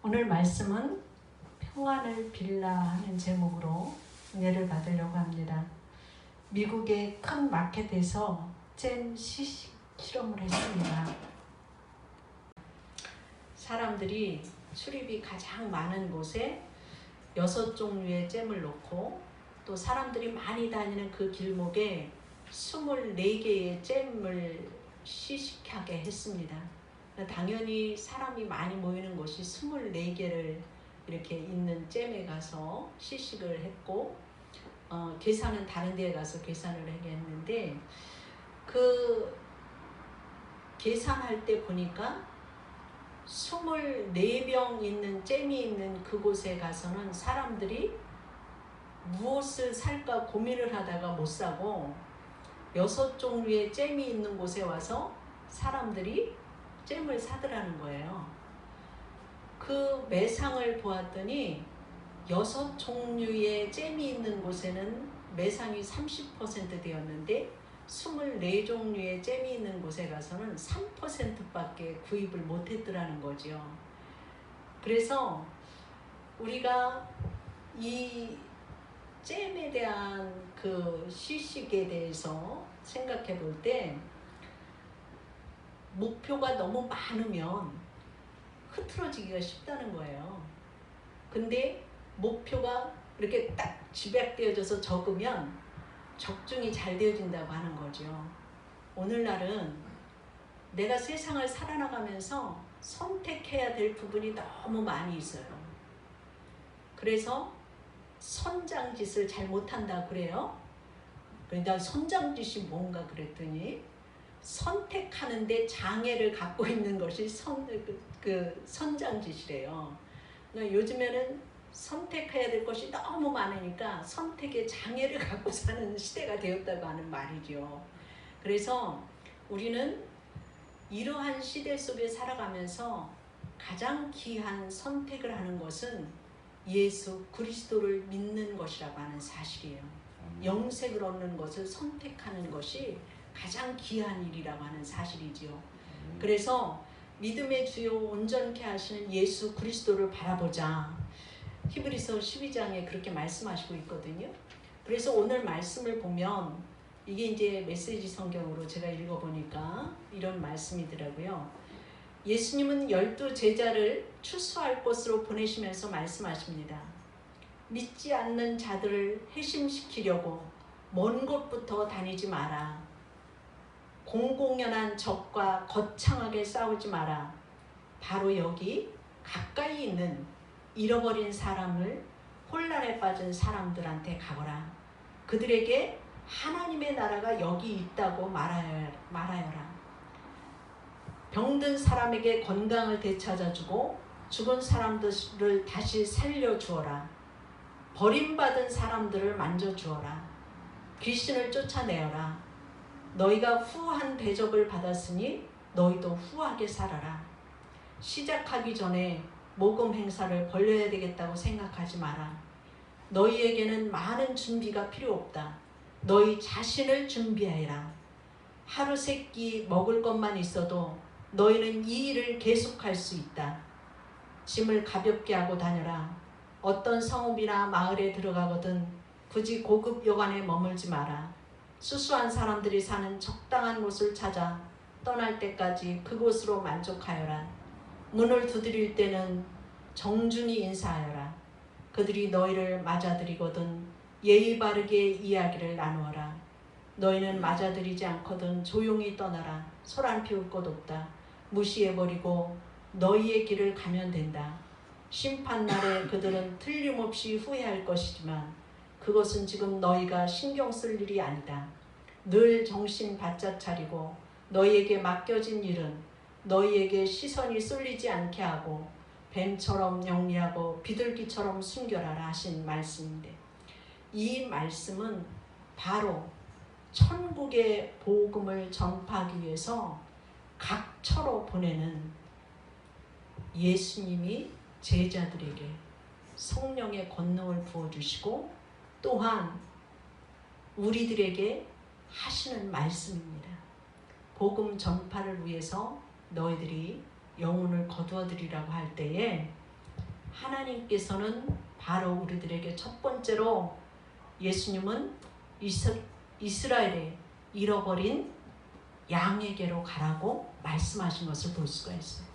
오늘 말씀은 평안을 빌라 하는 제목으로 은혜를 받으려고 합니다. 미국의 큰 마켓에서 잼 시식 실험을 했습니다. 사람들이 출입이 가장 많은 곳에 6종류의 잼을 놓고 또 사람들이 많이 다니는 그 길목에 24개의 잼을 시식하게 했습니다. 당연히 사람이 많이 모이는 곳이 24개를 이렇게 있는 잼에 가서 시식을 했고 계산은 다른 데에 가서 계산을 하게 했는데 그 계산할 때 보니까 24병 있는 잼이 있는 그곳에 가서는 사람들이 무엇을 살까 고민을 하다가 못 사고 6종류의 잼이 있는 곳에 와서 사람들이 잼을 사더라는 거예요. 그 매상을 보았더니 6종류의 잼이 있는 곳에는 매상이 30% 되었는데 24종류의 잼이 있는 곳에 가서는 3%밖에 구입을 못했더라는 거죠. 그래서 우리가 이 잼에 대한 그 시식에 대해서 생각해 볼 때 목표가 너무 많으면 흐트러지기가 쉽다는 거예요. 근데 목표가 이렇게 딱 집약되어져서 적으면 적중이 잘 되어진다고 하는 거죠. 오늘날은 내가 세상을 살아나가면서 선택해야 될 부분이 너무 많이 있어요. 그래서 선장짓을 잘 못한다 그래요. 그러니까 선장짓이 뭔가 그랬더니 선택하는데 장애를 갖고 있는 것이 선장짓이래요. 그러니까 요즘에는 선택해야 될 것이 너무 많으니까 선택의 장애를 갖고 사는 시대가 되었다고 하는 말이죠. 그래서 우리는 이러한 시대 속에 살아가면서 가장 귀한 선택을 하는 것은 예수 그리스도를 믿는 것이라고 하는 사실이에요. 영생을 얻는 것을 선택하는 것이 가장 귀한 일이라고 하는 사실이지요. 그래서 믿음의 주요 온전케 하시는 예수 그리스도를 바라보자. 히브리서 12장에 그렇게 말씀하시고 있거든요. 그래서 오늘 말씀을 보면 이게 이제 메시지 성경으로 제가 읽어보니까 이런 말씀이더라고요. 예수님은 12 제자를 추수할 곳으로 보내시면서 말씀하십니다. 믿지 않는 자들을 회심시키려고 먼 곳부터 다니지 마라. 공공연한 적과 거창하게 싸우지 마라. 바로 여기 가까이 있는 잃어버린 사람을 혼란에 빠진 사람들한테 가거라. 그들에게 하나님의 나라가 여기 있다고 말하여라. 병든 사람에게 건강을 되찾아주고 죽은 사람들을 다시 살려주어라. 버림받은 사람들을 만져주어라. 귀신을 쫓아내어라. 너희가 후한 대접을 받았으니 너희도 후하게 살아라. 시작하기 전에 모금 행사를 벌려야 되겠다고 생각하지 마라. 너희에게는 많은 준비가 필요 없다. 너희 자신을 준비하여라. 하루 세 끼 먹을 것만 있어도 너희는 이 일을 계속할 수 있다. 짐을 가볍게 하고 다녀라. 어떤 성읍이나 마을에 들어가거든 굳이 고급 여관에 머물지 마라. 수수한 사람들이 사는 적당한 곳을 찾아 떠날 때까지 그곳으로 만족하여라. 문을 두드릴 때는 정중히 인사하여라. 그들이 너희를 맞아들이거든 예의 바르게 이야기를 나누어라. 너희는 맞아들이지 않거든 조용히 떠나라. 소란 피울 것 없다. 무시해버리고 너희의 길을 가면 된다. 심판날에 그들은 틀림없이 후회할 것이지만 그것은 지금 너희가 신경 쓸 일이 아니다. 늘 정신 바짝 차리고 너희에게 맡겨진 일은 너희에게 시선이 쏠리지 않게 하고 뱀처럼 영리하고 비둘기처럼 숨겨라라 하신 말씀인데 이 말씀은 바로 천국의 복음을 전파하기 위해서 각처로 보내는 예수님이 제자들에게 성령의 권능을 부어주시고 또한 우리들에게 하시는 말씀입니다. 복음 전파를 위해서 너희들이 영혼을 거두어들이라고 할 때에 하나님께서는 바로 우리들에게 첫 번째로 예수님은 이스라엘의 잃어버린 양에게로 가라고 말씀하신 것을 볼 수가 있어요.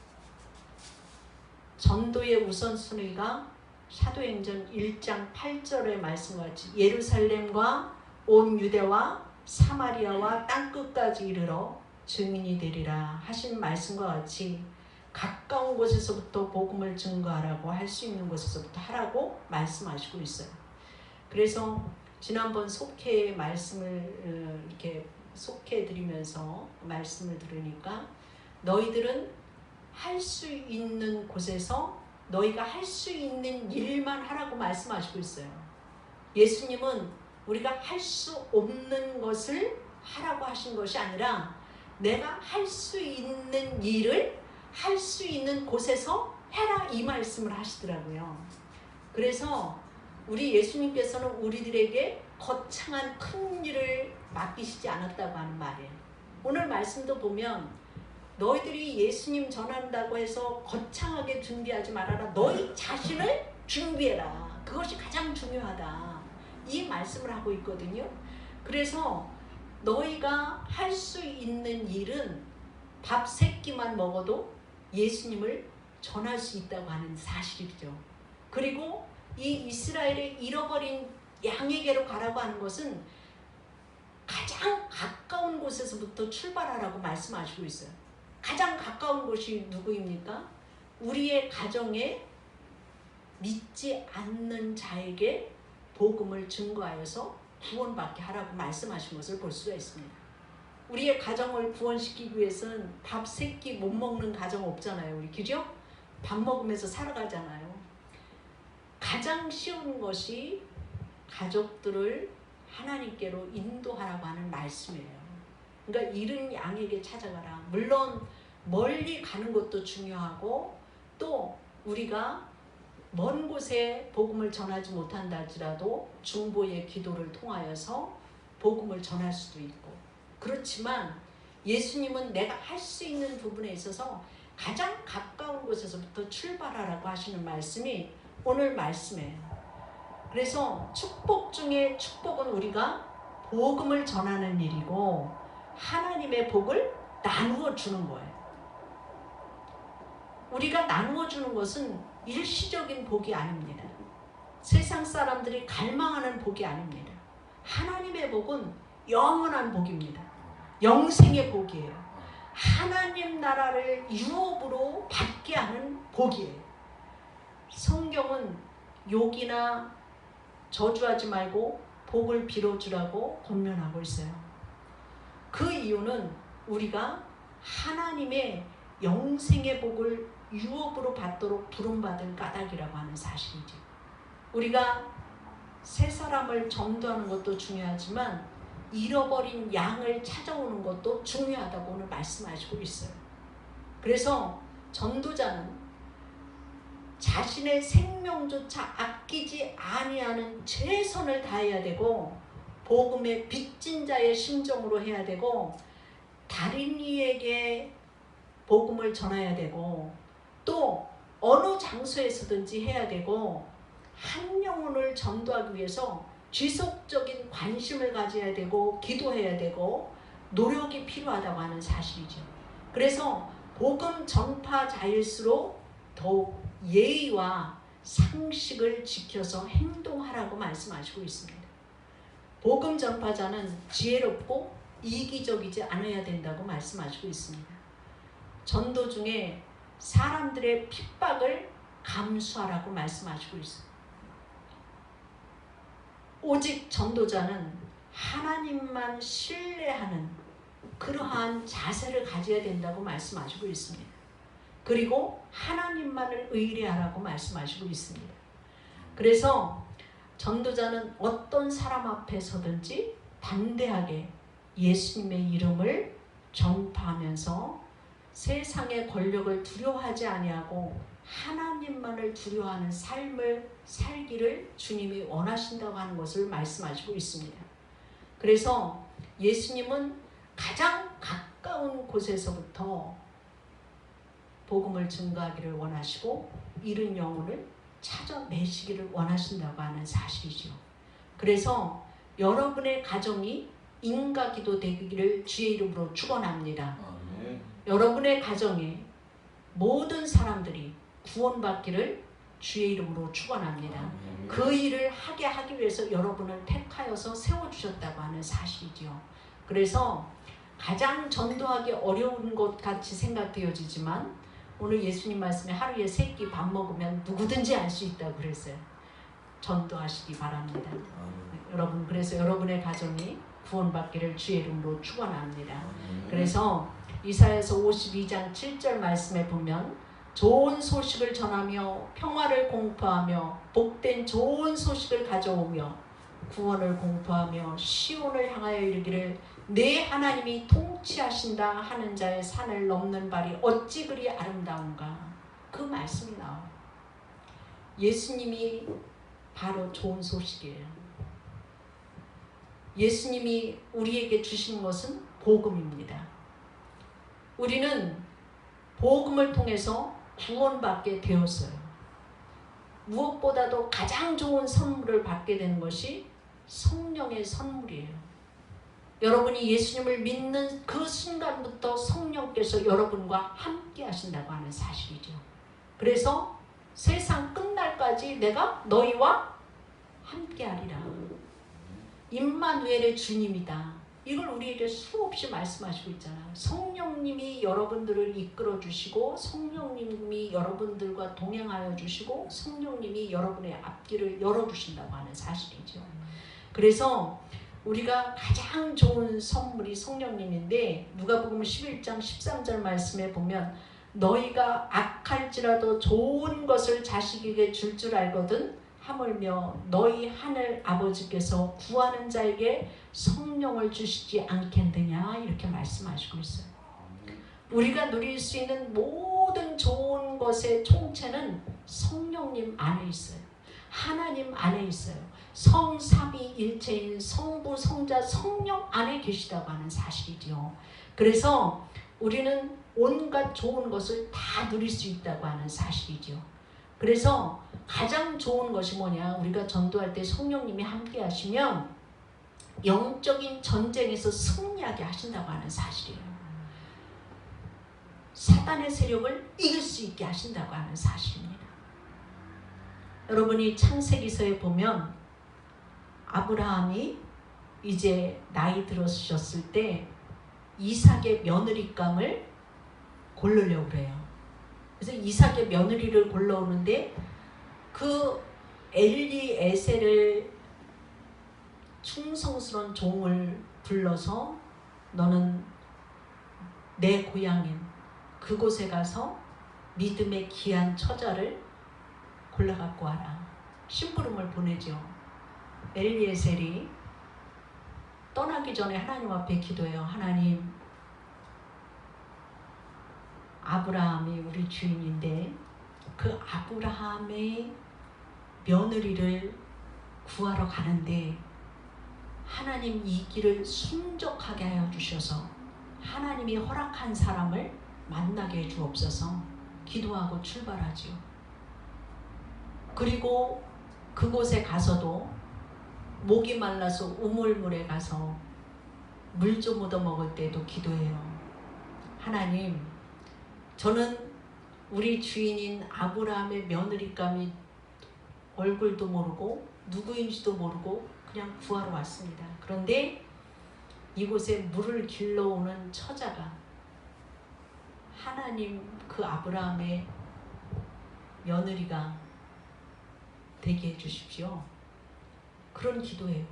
전도의 우선순위가 사도행전 1장 8절의 말씀과 같이 예루살렘과 온 유대와 사마리아와 땅끝까지 이르러 증인이 되리라 하신 말씀과 같이 가까운 곳에서부터 복음을 증거하라고 할 수 있는 곳에서부터 하라고 말씀하시고 있어요. 그래서 지난번 속회 말씀을 이렇게 속해드리면서 말씀을 들으니까 너희들은 할 수 있는 곳에서 너희가 할 수 있는 일만 하라고 말씀하시고 있어요. 예수님은 우리가 할 수 없는 것을 하라고 하신 것이 아니라 내가 할 수 있는 일을 할 수 있는 곳에서 해라 이 말씀을 하시더라고요. 그래서 우리 예수님께서는 우리들에게 거창한 큰 일을 맡기시지 않았다고 하는 말이에요. 오늘 말씀도 보면 너희들이 예수님 전한다고 해서 거창하게 준비하지 말아라. 너희 자신을 준비해라. 그것이 가장 중요하다. 이 말씀을 하고 있거든요. 그래서 너희가 할 수 있는 일은 밥 3끼만 먹어도 예수님을 전할 수 있다고 하는 사실이죠. 그리고 이 이스라엘의 잃어버린 양에게로 가라고 하는 것은 가장 가까운 곳에서부터 출발하라고 말씀하시고 있어요. 가장 가까운 곳이 누구입니까? 우리의 가정에 믿지 않는 자에게 복음을 증거하여서 구원받게 하라고 말씀하신 것을 볼 수가 있습니다. 우리의 가정을 구원시키기 위해서는 밥 3끼 못 먹는 가정 없잖아요. 우리 그죠? 밥 먹으면서 살아가잖아요. 가장 쉬운 것이 가족들을 하나님께로 인도하라고 하는 말씀이에요. 그러니까 잃은 양에게 찾아가라. 물론 멀리 가는 것도 중요하고 또 우리가 먼 곳에 복음을 전하지 못한다 할지라도 중보의 기도를 통하여서 복음을 전할 수도 있고 그렇지만 예수님은 내가 할 수 있는 부분에 있어서 가장 가까운 곳에서부터 출발하라고 하시는 말씀이 오늘 말씀이에요. 그래서 축복 중에 축복은 우리가 복음을 전하는 일이고 하나님의 복을 나누어 주는 거예요. 우리가 나누어 주는 것은 일시적인 복이 아닙니다. 세상 사람들이 갈망하는 복이 아닙니다. 하나님의 복은 영원한 복입니다. 영생의 복이에요. 하나님 나라를 유업으로 받게 하는 복이에요. 성경은 욕이나 저주하지 말고 복을 빌어주라고 권면하고 있어요. 그 이유는 우리가 하나님의 영생의 복을 유업으로 받도록 부름받은 까닭이라고 하는 사실이죠. 우리가 새 사람을 전도하는 것도 중요하지만 잃어버린 양을 찾아오는 것도 중요하다고 오늘 말씀하시고 있어요. 그래서 전도자는 자신의 생명조차 아끼지 아니하는 최선을 다해야 되고 복음의 빚진 자의 심정으로 해야 되고 다른 이에게 복음을 전해야 되고 또 어느 장소에서든지 해야 되고 한 영혼을 전도하기 위해서 지속적인 관심을 가져야 되고 기도해야 되고 노력이 필요하다고 하는 사실이죠. 그래서 복음 전파자일수록 더욱 예의와 상식을 지켜서 행동하라고 말씀하시고 있습니다. 복음 전파자는 지혜롭고 이기적이지 않아야 된다고 말씀하시고 있습니다. 전도 중에 사람들의 핍박을 감수하라고 말씀하시고 있습니다. 오직 전도자는 하나님만 신뢰하는 그러한 자세를 가져야 된다고 말씀하시고 있습니다. 그리고 하나님만을 의뢰하라고 말씀하시고 있습니다. 그래서 전도자는 어떤 사람 앞에서든지 담대하게 예수님의 이름을 전파하면서 세상의 권력을 두려워하지 아니하고 하나님만을 두려워하는 삶을 살기를 주님이 원하신다고 하는 것을 말씀하시고 있습니다. 그래서 예수님은 가장 가까운 곳에서부터 복음을 증거하기를 원하시고 잃은 영혼을 찾아내시기를 원하신다고 하는 사실이죠. 그래서 여러분의 가정이 인가기도 되기를 주의 이름으로 축원합니다. 여러분의 가정에 모든 사람들이 구원받기를 주의 이름으로 축원합니다. 그 일을 하기 위해서 여러분을 택하여서 세워주셨다고 하는 사실이죠. 그래서 가장 전도하기 어려운 것 같이 생각되어지지만 오늘 예수님 말씀에 하루에 3끼 밥 먹으면 누구든지 알 수 있다고 그랬어요. 전도하시기 바랍니다. 여러분, 그래서 여러분의 가정이 구원받기를 주의 이름으로 축원합니다. 그래서 이사야서 52장 7절 말씀에 보면 좋은 소식을 전하며 평화를 공포하며 복된 좋은 소식을 가져오며 구원을 공포하며 시온을 향하여 이르기를 내 하나님이 통치하신다 하는 자의 산을 넘는 발이 어찌 그리 아름다운가. 그 말씀이 나와요. 예수님이 바로 좋은 소식이에요. 예수님이 우리에게 주신 것은 복음입니다. 우리는 복음을 통해서 구원받게 되었어요. 무엇보다도 가장 좋은 선물을 받게 되는 것이 성령의 선물이에요. 여러분이 예수님을 믿는 그 순간부터 성령께서 여러분과 함께 하신다고 하는 사실이죠. 그래서 세상 끝날까지 내가 너희와 함께 하리라. 임마누엘의 주님이다. 이걸 우리에게 수없이 말씀하시고 있잖아요. 성령님이 여러분들을 이끌어 주시고 성령님이 여러분들과 동행하여 주시고 성령님이 여러분의 앞길을 열어주신다고 하는 사실이죠. 그래서 우리가 가장 좋은 선물이 성령님인데 누가복음 11장 13절 말씀에 보면 너희가 악할지라도 좋은 것을 자식에게 줄 알거든 하물며 너희 하늘 아버지께서 구하는 자에게 성령을 주시지 않겠느냐 이렇게 말씀하시고 있어요. 우리가 누릴 수 있는 모든 좋은 것의 총체는 성령님 안에 있어요. 하나님 안에 있어요. 성삼위일체인 성부, 성자, 성령 안에 계시다고 하는 사실이죠. 그래서 우리는 온갖 좋은 것을 다 누릴 수 있다고 하는 사실이죠. 그래서 가장 좋은 것이 뭐냐? 우리가 전도할 때 성령님이 함께 하시면 영적인 전쟁에서 승리하게 하신다고 하는 사실이에요. 사단의 세력을 이길 수 있게 하신다고 하는 사실입니다. 여러분이 창세기서에 보면 아브라함이 이제 나이 들으셨을 때 이삭의 며느리감을 고르려고 그래요. 그래서 이삭의 며느리를 골라오는데 그 엘리에셀을 충성스러운 종을 불러서 너는 내 고향인 그곳에 가서 믿음의 귀한 처자를 골라갖고 와라. 심부름을 보내죠. 엘리에셀이 떠나기 전에 하나님 앞에 기도해요. 하나님, 아브라함이 우리 주인인데 그 아브라함의 며느리를 구하러 가는데 하나님 이 길을 순적하게 하여 주셔서 하나님이 허락한 사람을 만나게 해 주옵소서. 기도하고 출발하지요. 그리고 그곳에 가서도 목이 말라서 우물물에 가서 물 좀 얻어 먹을 때도 기도해요. 하나님, 저는 우리 주인인 아브라함의 며느리감이 얼굴도 모르고 누구인지도 모르고 그냥 구하러 왔습니다. 그런데 이곳에 물을 길러오는 처자가 하나님 그 아브라함의 며느리가 되게 해주십시오. 그런 기도예요.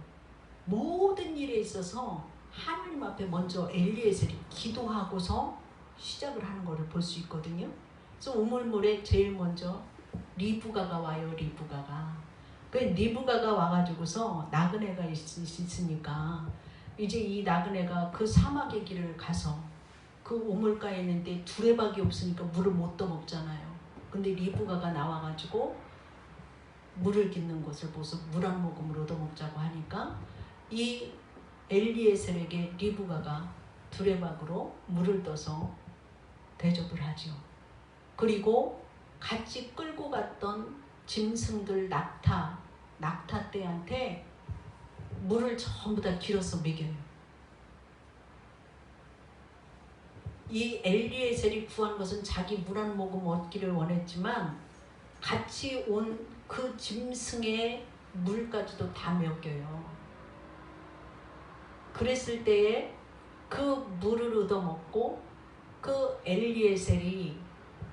모든 일에 있어서 하나님 앞에 먼저 엘리에셀이 기도하고서 시작을 하는 것을 볼 수 있거든요. 그래서 우물물에 제일 먼저 리브가가 와요. 리브가가. 그 리브가가 와가지고서 나그네가 있으니까 이제 이 나그네가 그 사막의 길을 가서 그 우물가에 있는데 두레박이 없으니까 물을 못 떠먹잖아요. 근데 리브가가 나와가지고 물을 깃는 것을 보고서 물 한 모금을 얻어먹자고 하니까 이 엘리에셀에게 리브가가 두레박으로 물을 떠서 대접을 하죠. 그리고 같이 끌고 갔던 짐승들 낙타떼한테 물을 전부 다 길어서 먹여요. 이 엘리에셀이 구한 것은 자기 물 한 모금 얻기를 원했지만 같이 온 그 짐승의 물까지도 다 먹여요. 그랬을 때에 그 물을 얻어먹고 그 엘리에셀이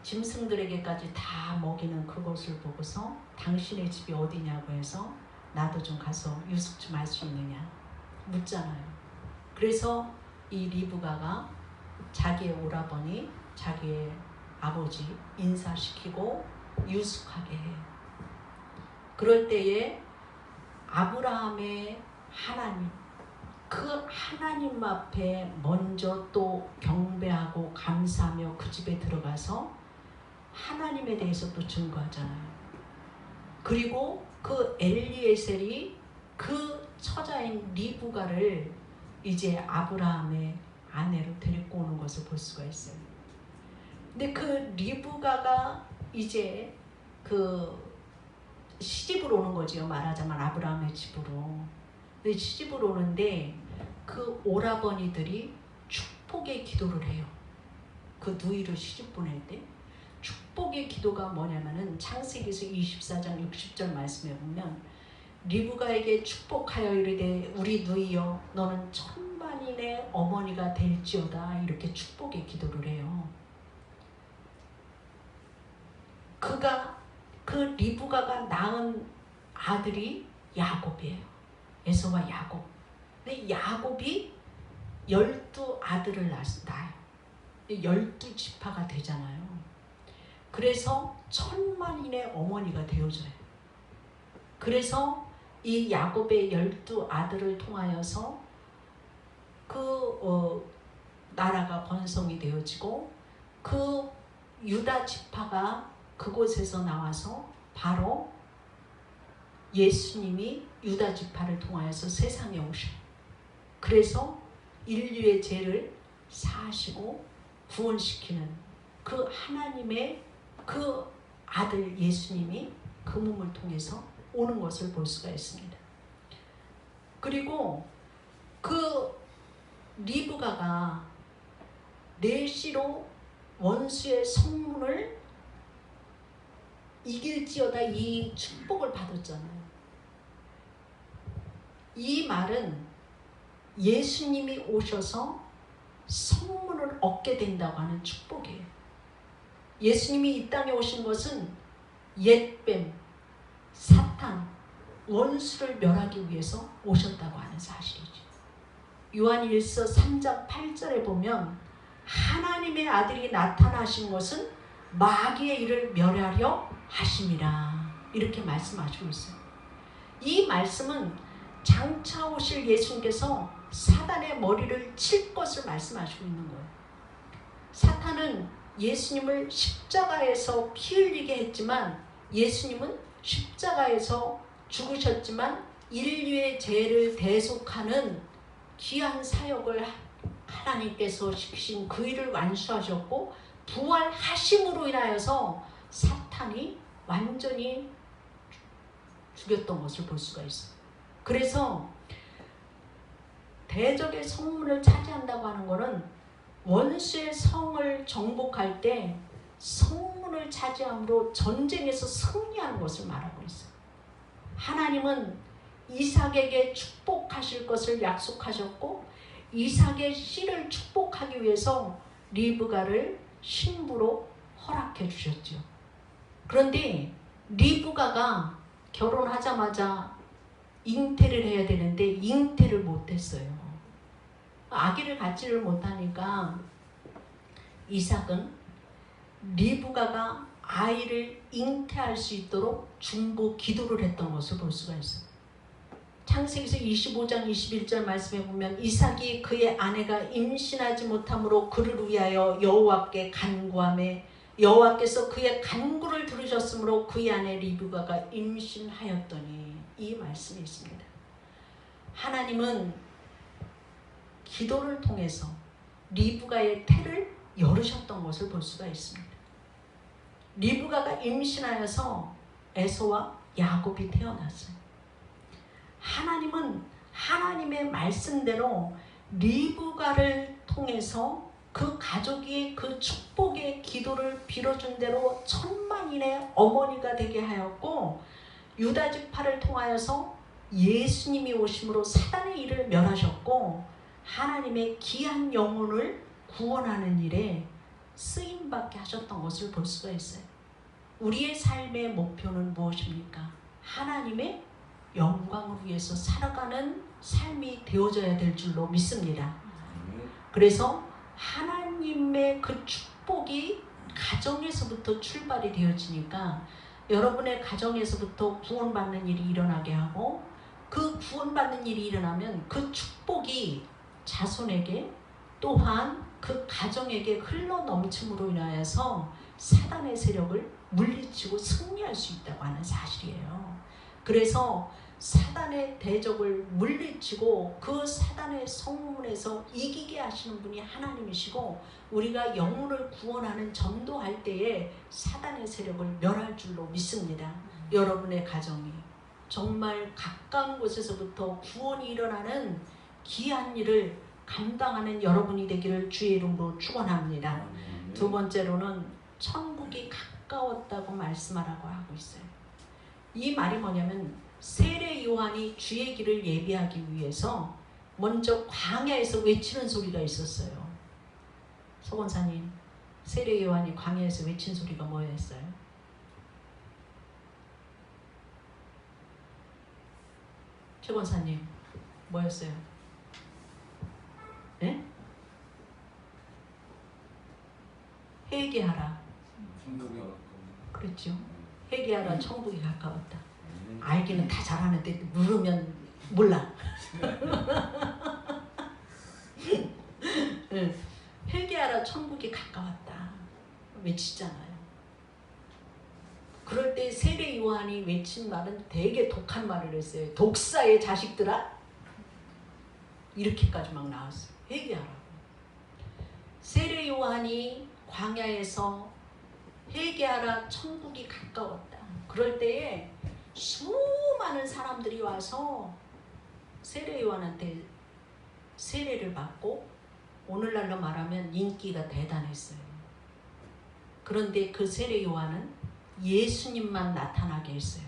짐승들에게까지 다 먹이는 그것을 보고서 당신의 집이 어디냐고 해서 나도 좀 가서 유숙 좀 할 수 있느냐 묻잖아요. 그래서 이 리브가가 자기의 오라버니, 자기의 아버지 인사시키고 유숙하게 해요. 그럴 때에 아브라함의 하나님, 그 하나님 앞에 먼저 또 경배하고 감사하며 그 집에 들어가서 하나님에 대해서 또 증거하잖아요. 그리고 그 엘리에셀이 그 처자인 리브가를 이제 아브라함의 아내로 데리고 오는 것을 볼 수가 있어요. 근데 그 리브가가 이제 그 시집으로 오는 거지요. 말하자면 아브라함의 집으로. 근데 시집으로 오는데 그 오라버니들이 축복의 기도를 해요. 그 누이를 시집 보낼 때 축복의 기도가 뭐냐면은 창세기에서 24장 60절 말씀에 보면 리브가에게 축복하여 이르되 우리 누이여 너는 천만인의 어머니가 될지어다 이렇게 축복의 기도를 해요. 그 리브가가 낳은 아들이 야곱이에요. 에서와 야곱. 근데 야곱이 12아들을 낳아요. 12지파가 되잖아요. 그래서 천만인의 어머니가 되어져요. 그래서 이 야곱의 12아들을 통하여서 나라가 번성이 되어지고 그 유다 지파가 그곳에서 나와서 바로 예수님이 유다 지파를 통하여서 세상에 오셔요. 그래서 인류의 죄를 사하시고 구원시키는 그 하나님의 그 아들 예수님이 그 몸을 통해서 오는 것을 볼 수가 있습니다. 그리고 그 리브가가 내시로 원수의 성문을 이길지어다 이 축복을 받았잖아요. 이 말은 예수님이 오셔서 성문을 얻게 된다고 하는 축복이에요. 예수님이 이 땅에 오신 것은 옛뱀, 사탄, 원수를 멸하기 위해서 오셨다고 하는 사실이죠. 요한일서 3장 8절에 보면 하나님의 아들이 나타나신 것은 마귀의 일을 멸하려 하심이라 이렇게 말씀하시고 있어요. 이 말씀은 장차 오실 예수님께서 사단의 머리를 칠 것을 말씀하시고 있는 거예요. 사탄은 예수님을 십자가에서 피 흘리게 했지만 예수님은 십자가에서 죽으셨지만 인류의 죄를 대속하는 귀한 사역을 하나님께서 시키신 그 일을 완수하셨고 부활하심으로 인하여서 사탄이 완전히 죽였던 것을 볼 수가 있어요. 그래서 대적의 성문을 차지한다고 하는 것은 원수의 성을 정복할 때 성문을 차지함으로 전쟁에서 승리하는 것을 말하고 있어요. 하나님은 이삭에게 축복하실 것을 약속하셨고 이삭의 씨를 축복하기 위해서 리브가를 신부로 허락해 주셨죠. 그런데 리브가가 결혼하자마자 잉태를 해야 되는데 잉태를 못했어요. 아기를 갖지를 못하니까 이삭은 리브가가 아이를 잉태할 수 있도록 중보 기도를 했던 것을 볼 수가 있어요. 창세기서 25장 21절 말씀에 보면 이삭이 그의 아내가 임신하지 못함으로 그를 위하여 여호와께 간구하매 여호와께서 그의 간구를 들으셨으므로 그의 아내 리브가가 임신하였더니 이 말씀이 있습니다. 하나님은 기도를 통해서 리브가의 태를 열으셨던 것을 볼 수가 있습니다. 리브가가 임신하여서 에서와 야곱이 태어났어요. 하나님은 하나님의 말씀대로 리브가를 통해서 그 가족이 그 축복의 기도를 빌어준 대로 천만인의 어머니가 되게 하였고, 유다 지파를 통하여서 예수님이 오심으로 사단의 일을 멸하셨고, 하나님의 귀한 영혼을 구원하는 일에 쓰임받게 하셨던 것을 볼 수가 있어요. 우리의 삶의 목표는 무엇입니까? 하나님의 영광을 위해서 살아가는 삶이 되어져야 될 줄로 믿습니다. 그래서 하나님의 그 축복이 가정에서부터 출발이 되어지니까 여러분의 가정에서부터 구원받는 일이 일어나게 하고, 그 구원받는 일이 일어나면 그 축복이 자손에게 또한 그 가정에게 흘러넘침으로 인하여서 사단의 세력을 물리치고 승리할 수 있다고 하는 사실이에요. 그래서 사단의 대적을 물리치고 그 사단의 성문에서 이기게 하시는 분이 하나님이시고, 우리가 영혼을 구원하는 전도할 때에 사단의 세력을 멸할 줄로 믿습니다. 여러분의 가정이 정말 가까운 곳에서부터 구원이 일어나는 귀한 일을 감당하는 여러분이 되기를 주의 이름으로 축원합니다. 두 번째로는 천국이 가까웠다고 말씀하라고 하고 있어요. 이 말이 뭐냐면, 세례 요한이 주의 길을 예비하기 위해서 먼저 광야에서 외치는 소리가 있었어요. 서 권사님, 세례 요한이 광야에서 외친 소리가 뭐였어요? 최 권사님, 뭐였어요? 네? 회개하라. 그렇죠. 회개하라, 천국이 가까웠다. 알기는 다 잘하는데 물으면 몰라. 회개하라, 천국이 가까웠다 외치잖아요. 그럴 때 세례 요한이 외친 말은 되게 독한 말을 했어요. 독사의 자식들아, 이렇게까지 막 나왔어요. 회개하라고. 세례 요한이 광야에서 회개하라, 천국이 가까웠다. 그럴 때에 수많은 사람들이 와서 세례 요한한테 세례를 받고, 오늘날로 말하면 인기가 대단했어요. 그런데 그 세례 요한은 예수님만 나타나게 했어요.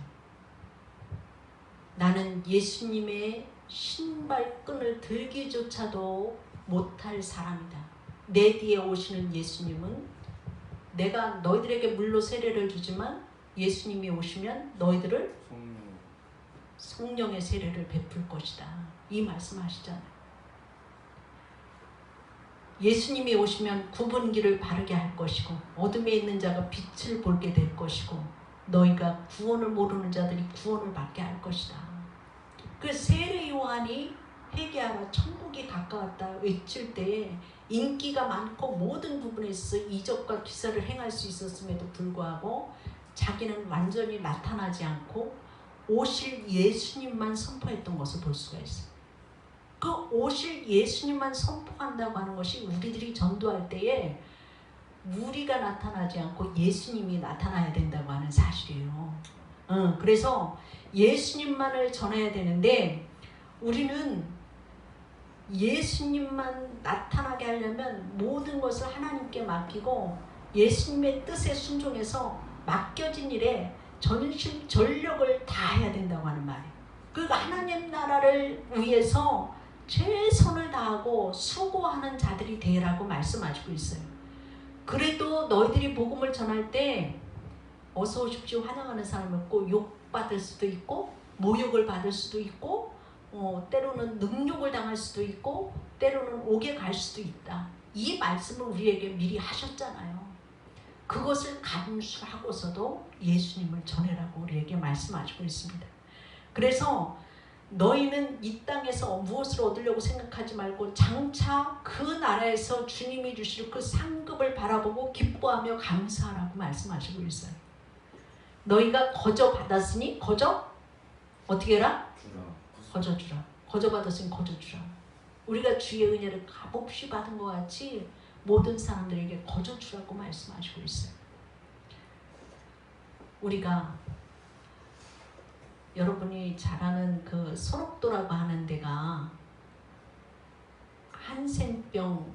나는 예수님의 신발끈을 들기조차도 못할 사람이다. 내 뒤에 오시는 예수님은 내가 너희들에게 물로 세례를 주지만 예수님이 오시면 너희들을 성령의 세례를 베풀 것이다. 이 말씀하시잖아요. 예수님이 오시면 굽은 길을 바르게 할 것이고, 어둠에 있는 자가 빛을 보게 될 것이고, 너희가 구원을 모르는 자들이 구원을 받게 할 것이다. 그 세례 요한이 회개하라, 천국이 가까웠다 외칠 때에 인기가 많고 모든 부분에서 이적과 기사를 행할 수 있었음에도 불구하고 자기는 완전히 나타나지 않고 오실 예수님만 선포했던 것을 볼 수가 있어요. 그 오실 예수님만 선포한다고 하는 것이 우리들이 전도할 때에 우리가 나타나지 않고 예수님이 나타나야 된다고 하는 사실이에요. 그래서 예수님만을 전해야 되는데, 우리는 예수님만 나타나게 하려면 모든 것을 하나님께 맡기고 예수님의 뜻에 순종해서 맡겨진 일에 전심 전력을 다해야 된다고 하는 말이에요. 그러니까 하나님 나라를 위해서 최선을 다하고 수고하는 자들이 되라고 말씀하시고 있어요. 그래도 너희들이 복음을 전할 때 어서 오십시오 환영하는 사람이 있고, 욕받을 수도 있고, 모욕을 받을 수도 있고, 때로는 능욕을 당할 수도 있고, 때로는 옥에 갈 수도 있다. 이 말씀을 우리에게 미리 하셨잖아요. 그것을 감수하고서도 예수님을 전해라고 우리에게 말씀하시고 있습니다. 그래서 너희는 이 땅에서 무엇을 얻으려고 생각하지 말고 장차 그 나라에서 주님이 주실 그 상급을 바라보고 기뻐하며 감사하라고 말씀하시고 있어요. 너희가 거저 받았으니 거저 어떻게 해라? 거저 주라. 거저 받았으니 거저 주라. 우리가 주의 은혜를 값없이 받은 것 같이 모든 사람들에게 거저 주라고 말씀하시고 있어요. 우리가 여러분이 잘 아는 그 소록도라고 하는 데가 한센병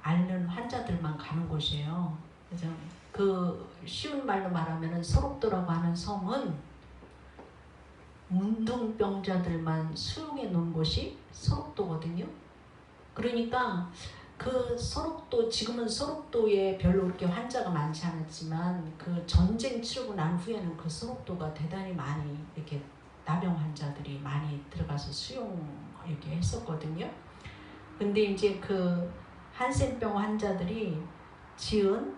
앓는 환자들만 가는 곳이에요. 그래서 그 쉬운 말로 말하면 소록도라고 하는 섬은 문둥병자들만 수용해 놓은 곳이 소록도거든요. 그러니까 그 소록도, 지금은 소록도에 별로 그렇게 환자가 많지 않았지만 그 전쟁 치르고 난 후에는 그 소록도가 대단히 많이 이렇게 나병 환자들이 많이 들어가서 수용 이렇게 했었거든요. 근데 이제 그 한센병 환자들이 지은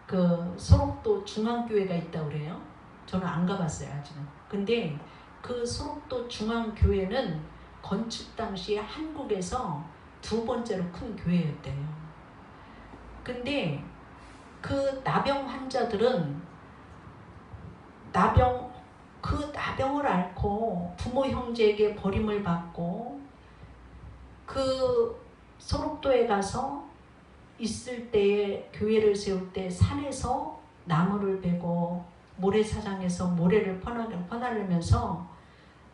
그 소록도 중앙교회가 있다고 그래요. 저는 안 가봤어요, 아직은. 근데 그 소록도 중앙교회는 건축 당시에 한국에서 두 번째로 큰 교회였대요. 근데 그 나병 환자들은 그 나병을 앓고 부모 형제에게 버림을 받고 그 소록도에 가서 있을 때에 교회를 세울 때 산에서 나무를 베고 모래사장에서 모래를 퍼나르면서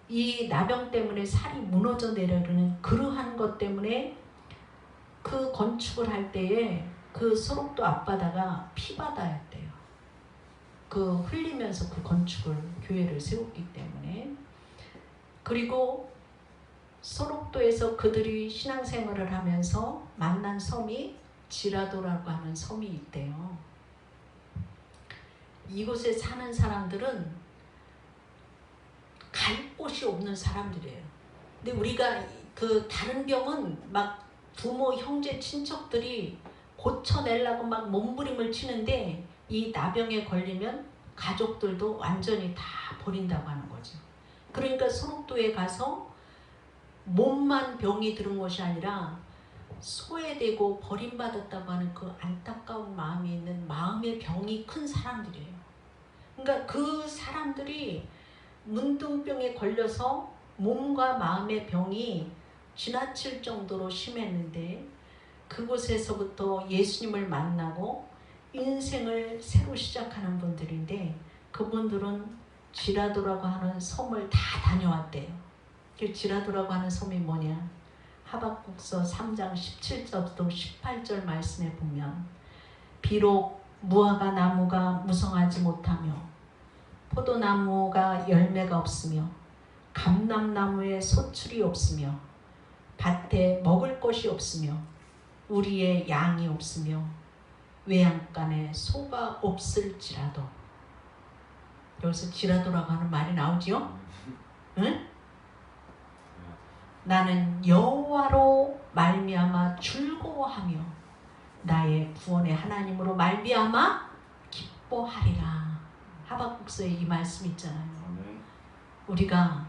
이 나병 때문에 살이 무너져 내려오는 그러한 것 때문에 그 건축을 할 때에 그 소록도 앞바다가 피바다였대요. 그 흘리면서 그 건축을 교회를 세웠기 때문에. 그리고 소록도에서 그들이 신앙생활을 하면서 만난 섬이 지라도라고 하는 섬이 있대요. 이곳에 사는 사람들은 갈 곳이 없는 사람들이에요. 근데 우리가 그 다른 병은 막 부모, 형제, 친척들이 고쳐내려고 막 몸부림을 치는데 이 나병에 걸리면 가족들도 완전히 다 버린다고 하는 거죠. 그러니까 소록도에 가서 몸만 병이 들은 것이 아니라 소외되고 버림받았다고 하는 그 안타까운 마음이 있는 마음의 병이 큰 사람들이에요. 그러니까 그 사람들이 문둥병에 걸려서 몸과 마음의 병이 지나칠 정도로 심했는데 그곳에서부터 예수님을 만나고 인생을 새로 시작하는 분들인데 그분들은 지라도라고 하는 섬을 다 다녀왔대요. 그 지라도라고 하는 섬이 뭐냐? 하박국서 3장 17절부터 18절 말씀에 보면 비록 무화과 나무가 무성하지 못하며 포도나무가 열매가 없으며 감람나무에 소출이 없으며 밭에 먹을 것이 없으며 우리의 양이 없으며 외양간에 소가 없을지라도. 여기서 지라도라고 하는 말이 나오지요? 응? 나는 여호와로 말미암아 즐거워하며 나의 구원의 하나님으로 말미암아 기뻐하리라. 하박국서에 이 말씀 있잖아요. 우리가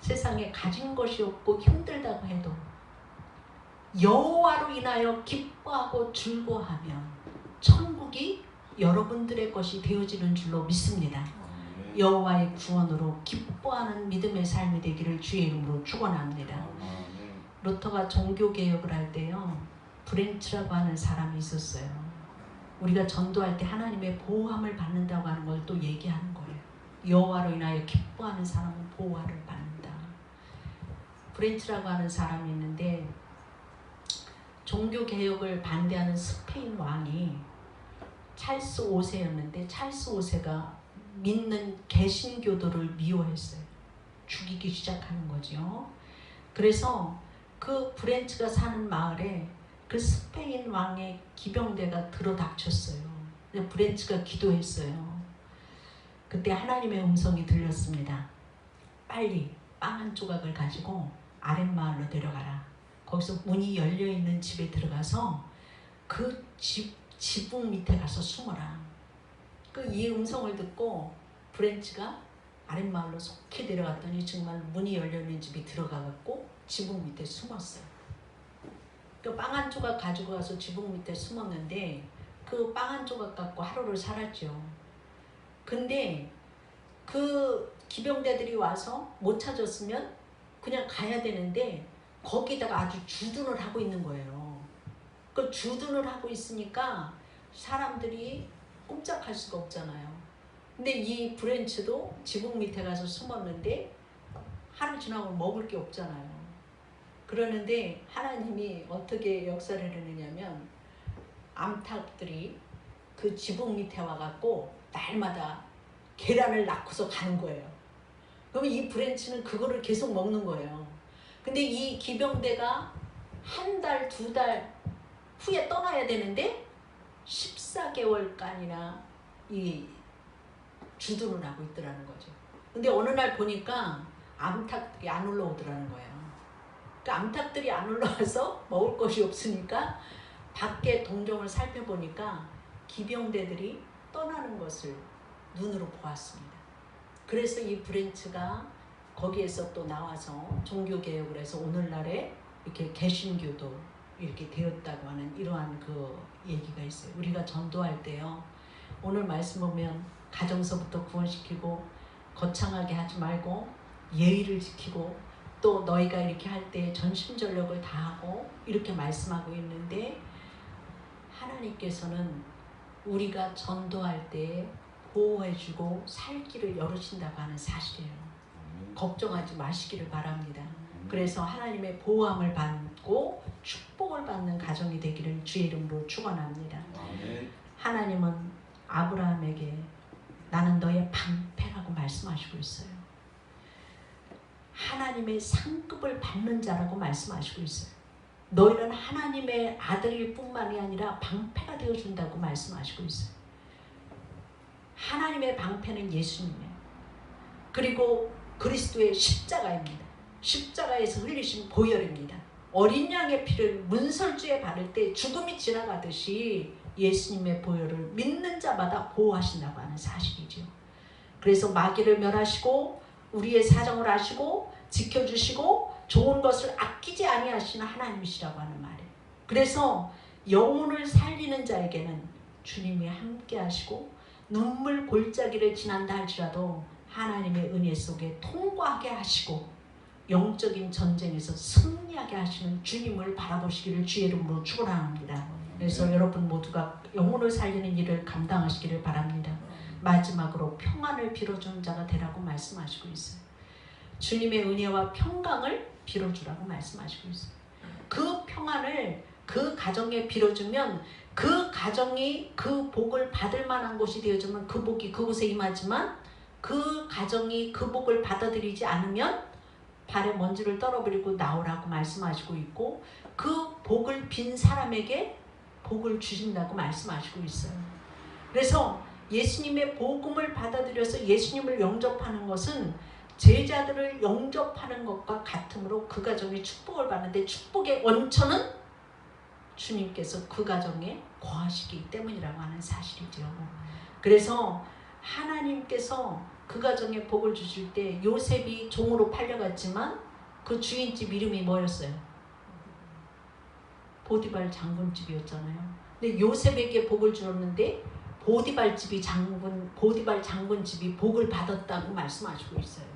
세상에 가진 것이 없고 힘들다고 해도 여호와로 인하여 기뻐하고 즐거워하면 천국이 여러분들의 것이 되어지는 줄로 믿습니다. 여호와의 구원으로 기뻐하는 믿음의 삶이 되기를 주의 이름으로 축원합니다. 루터가 종교개혁을 할 때요, 브렌츠라고 하는 사람이 있었어요. 우리가 전도할 때 하나님의 보호함을 받는다고 하는 걸 또 얘기하는 거예요. 여호와로 인하여 기뻐하는 사람은 보호함을 받는다. 브렌츠라고 하는 사람이 있는데 종교개혁을 반대하는 스페인 왕이 찰스 5세였는데 찰스 5세가 믿는 개신교도를 미워했어요. 죽이기 시작하는 거죠. 그래서 그 브렌츠가 사는 마을에 그 스페인 왕의 기병대가 들어닥쳤어요. 브렌츠가 기도했어요. 그때 하나님의 음성이 들렸습니다. 빨리 빵 한 조각을 가지고 아랫마을로 데려가라. 거기서 문이 열려있는 집에 들어가서 그 지붕 밑에 가서 숨어라. 이 음성을 듣고 브렌츠가 아랫마을로 속히 내려갔더니 정말 문이 열려있는 집이 들어가갖고 지붕 밑에 숨었어요. 그 빵 한 조각 가지고 가서 지붕 밑에 숨었는데 그 빵 한 조각 갖고 하루를 살았죠. 근데 그 기병대들이 와서 못 찾았으면 그냥 가야 되는데 거기다가 아주 주둔을 하고 있는 거예요. 그 주둔을 하고 있으니까 사람들이 꼼짝할 수가 없잖아요. 근데 이 브랜치도 지붕 밑에 가서 숨었는데 하루 지나고 먹을 게 없잖아요. 그러는데 하나님이 어떻게 역사를 해내냐면 암탉들이 그 지붕 밑에 와갖고 날마다 계란을 낳고서 가는 거예요. 그러면 이 브랜치는 그거를 계속 먹는 거예요. 근데 이 기병대가 한 달, 두 달 후에 떠나야 되는데 14개월간이나 이 주둔을 하고 있더라는 거죠. 근데 어느 날 보니까 암탉들이 안 올라오더라는 거예요. 그러니까 암탉들이 안 올라와서 먹을 것이 없으니까 밖에 동정을 살펴보니까 기병대들이 떠나는 것을 눈으로 보았습니다. 그래서 이 브랜치가 거기에서 또 나와서 종교개혁을 해서 오늘날에 이렇게 개신교도 이렇게 되었다고 하는 이러한 그 얘기가 있어요. 우리가 전도할 때요, 오늘 말씀 보면 가정서부터 구원시키고 거창하게 하지 말고 예의를 지키고 또 너희가 이렇게 할 때 전심전력을 다하고 이렇게 말씀하고 있는데, 하나님께서는 우리가 전도할 때 보호해주고 살 길을 열으신다고 하는 사실이에요. 걱정하지 마시기를 바랍니다. 그래서 하나님의 보호함을 받고 축복을 받는 가정이 되기를 주의 이름으로 축원합니다. 하나님은 아브라함에게 나는 너의 방패라고 말씀하시고 있어요. 하나님의 상급을 받는 자라고 말씀하시고 있어요. 너희는 하나님의 아들일 뿐만이 아니라 방패가 되어준다고 말씀하시고 있어요. 하나님의 방패는 예수님이에요. 그리고 그리스도의 십자가입니다. 십자가에서 흘리신 보혈입니다. 어린 양의 피를 문설주에 바를 때 죽음이 지나가듯이 예수님의 보혈을 믿는 자마다 보호하신다고 하는 사실이죠. 그래서 마귀를 멸하시고 우리의 사정을 아시고 지켜주시고 좋은 것을 아끼지 아니하시는 하나님이시라고 하는 말이에요. 그래서 영혼을 살리는 자에게는 주님이 함께 하시고 눈물 골짜기를 지난다 할지라도 하나님의 은혜 속에 통과하게 하시고 영적인 전쟁에서 승리하게 하시는 주님을 바라보시기를 주의 이름으로 축원합니다. 그래서 여러분 모두가 영혼을 살리는 일을 감당하시기를 바랍니다. 마지막으로 평안을 빌어주는 자가 되라고 말씀하시고 있어요. 주님의 은혜와 평강을 빌어주라고 말씀하시고 있어요. 그 평안을 그 가정에 빌어주면 그 가정이 그 복을 받을 만한 곳이 되어주면 그 복이 그곳에 임하지만, 그 가정이 그 복을 받아들이지 않으면 발에 먼지를 떨어버리고 나오라고 말씀하시고 있고, 그 복을 빈 사람에게 복을 주신다고 말씀하시고 있어요. 그래서 예수님의 복음을 받아들여서 예수님을 영접하는 것은 제자들을 영접하는 것과 같으므로 그 가정이 축복을 받는데, 축복의 원천은 주님께서 그 가정에 거하시기 때문이라고 하는 사실이죠. 그래서 하나님께서 그 가정에 복을 주실 때 요셉이 종으로 팔려갔지만 그 주인집 이름이 뭐였어요? 보디발 장군집이었잖아요. 근데 요셉에게 복을 주었는데 보디발 장군 집이 복을 받았다고 말씀하시고 있어요.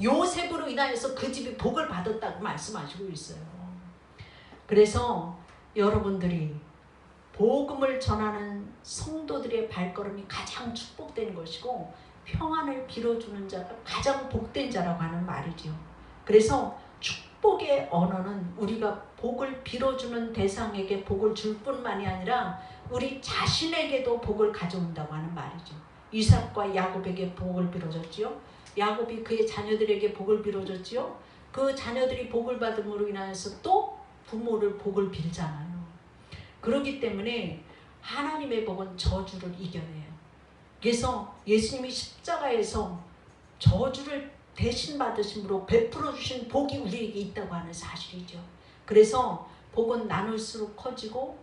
요셉으로 인하여서 그 집이 복을 받았다고 말씀하시고 있어요. 그래서 여러분들이 복음을 전하는 성도들의 발걸음이 가장 축복된 것이고 평안을 빌어주는 자가 가장 복된 자라고 하는 말이죠. 그래서 축복의 언어는 우리가 복을 빌어주는 대상에게 복을 줄 뿐만이 아니라 우리 자신에게도 복을 가져온다고 하는 말이죠. 이삭과 야곱에게 복을 빌어줬지요. 야곱이 그의 자녀들에게 복을 빌어줬지요. 그 자녀들이 복을 받음으로 인하여서 또 부모를 복을 빌잖아요. 그렇기 때문에 하나님의 복은 저주를 이겨내요. 그래서 예수님이 십자가에서 저주를 대신 받으심으로 베풀어 주신 복이 우리에게 있다고 하는 사실이죠. 그래서 복은 나눌수록 커지고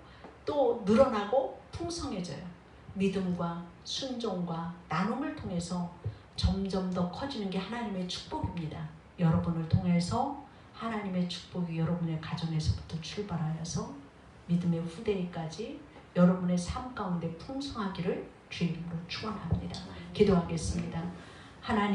또 늘어나고 풍성해져요. 믿음과 순종과 나눔을 통해서 점점 더 커지는 게 하나님의 축복입니다. 여러분을 통해서 하나님의 축복이 여러분의 가정에서부터 출발하여서 믿음의 후대에까지 여러분의 삶 가운데 풍성하기를 주의 이름으로 축원합니다. 기도하겠습니다. 하나님